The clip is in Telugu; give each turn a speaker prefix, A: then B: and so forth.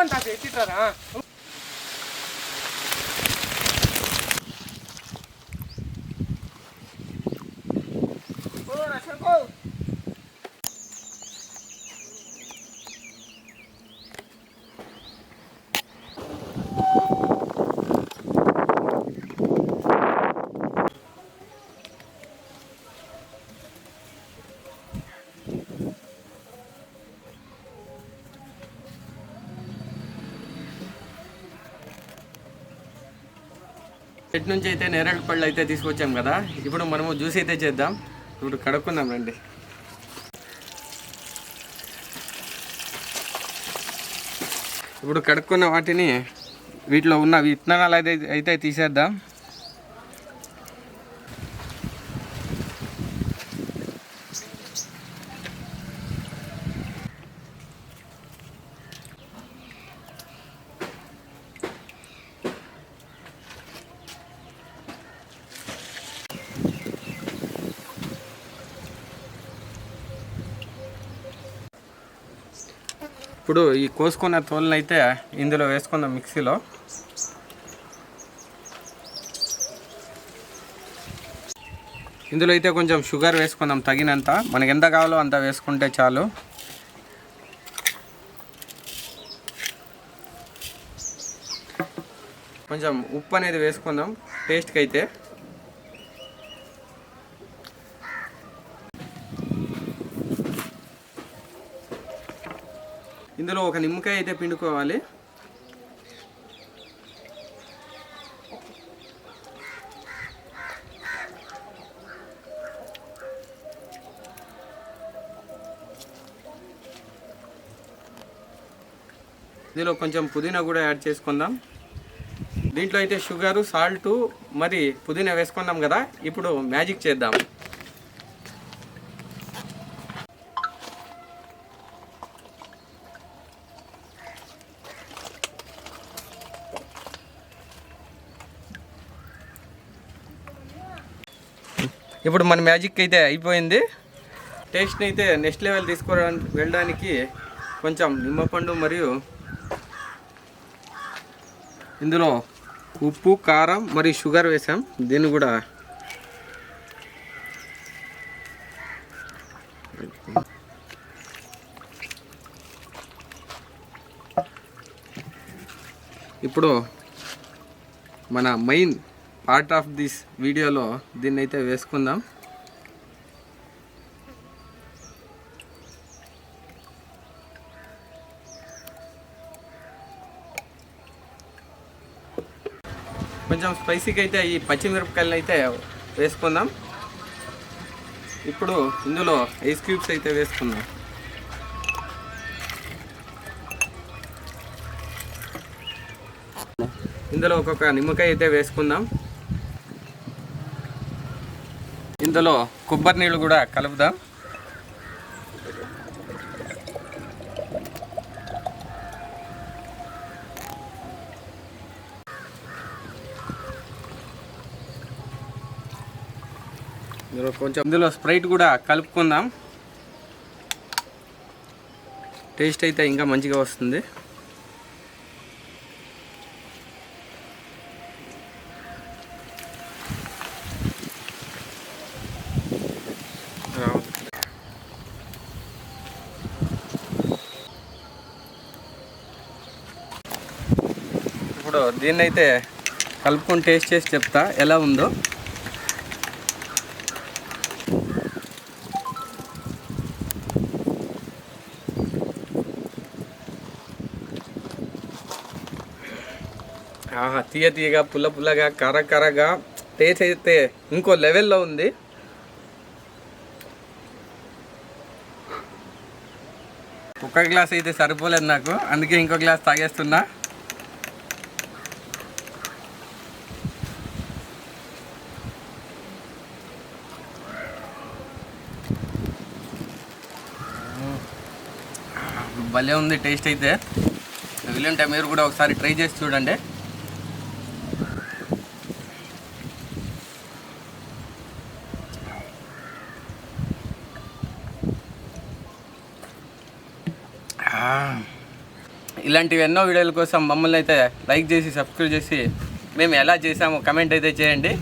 A: ఫోన్ తాత ఎత్తిటారా
B: చెట్టు నుంచి అయితే నేరేడు పళ్ళు అయితే తీసుకొచ్చాం కదా, ఇప్పుడు మనము జ్యూస్ అయితే చేద్దాం. ఇప్పుడు కడుక్కుందాం రండి. ఇప్పుడు కడుక్కున్న వాటిని వీటిలో ఉన్న విత్తనాలు అయితే తీసేద్దాం. ఇప్పుడు ఈ కోసుకున్న తోలను అయితే ఇందులో వేసుకుందాం మిక్సీలో. ఇందులో అయితే కొంచెం షుగర్ వేసుకుందాం తగినంత, మనకి ఎంత కావాలో అంత వేసుకుంటే చాలు. కొంచెం ఉప్పు అనేది వేసుకుందాం టేస్ట్కి అయితే. ఇందులో ఒక నిమ్మకాయ అయితే పిండుకోవాలి. ఇందులో కొంచెం పుదీనా కూడా యాడ్ చేసుకుందాం. దీంట్లో అయితే షుగరు, సాల్టు మరి పుదీనా వేసుకున్నాం కదా, ఇప్పుడు మ్యాజిక్ చేద్దాం. ఇప్పుడు మన మ్యాజిక్ అయితే అయిపోయింది. టేస్ట్ని అయితే నెక్స్ట్ లెవెల్ వెళ్ళడానికి కొంచెం నిమ్మపండు మరియు ఇందులో ఉప్పు, కారం మరియు షుగర్ వేసాం. దీన్ని కూడా ఇప్పుడు మన మెయిన్ పార్ట్ ఆఫ్ దిస్ వీడియోలో దీన్ని అయితే వేసుకుందాం. కొంచెం స్పైసీగా అయితే ఈ పచ్చిమిరపకాయలు అయితే వేసుకుందాం. ఇప్పుడు ఇందులో ఐస్ క్యూబ్స్ అయితే వేసుకుందాం. ఇందులో ఒక్కొక్క నిమ్మకాయ అయితే వేసుకుందాం. ఇందులో కొబ్బరి నీళ్ళు కూడా కలుపుదాం. ఇందులో స్ప్రైట్ కూడా కలుపుకుందాం. టేస్ట్ అయితే ఇంకా మంచిగా వస్తుంది. ఇప్పుడు దీన్ని అయితే కలుపుకొని టేస్ట్ చేసి చెప్తా ఎలా ఉందో. తీయగా, పుల్ల పుల్లగా, కరగా టేస్ట్ అయితే ఇంకో లెవెల్లో ఉంది. ఒక గ్లాస్ అయితే సరిపోలేదు నాకు, అందుకే ఇంకో గ్లాస్ తాగేస్తున్నా. భలే ఉంది టేస్ట్ అయితే. వీలుంటే మీరు కూడా ఒకసారి ట్రై చేసి చూడండి. ఇలాంటివి ఎన్నో వీడియోల కోసం మమ్మల్ని అయితే లైక్ చేసి సబ్స్క్రైబ్ చేసి మేము ఎలా చేసామో కమెంట్ అయితే చేయండి.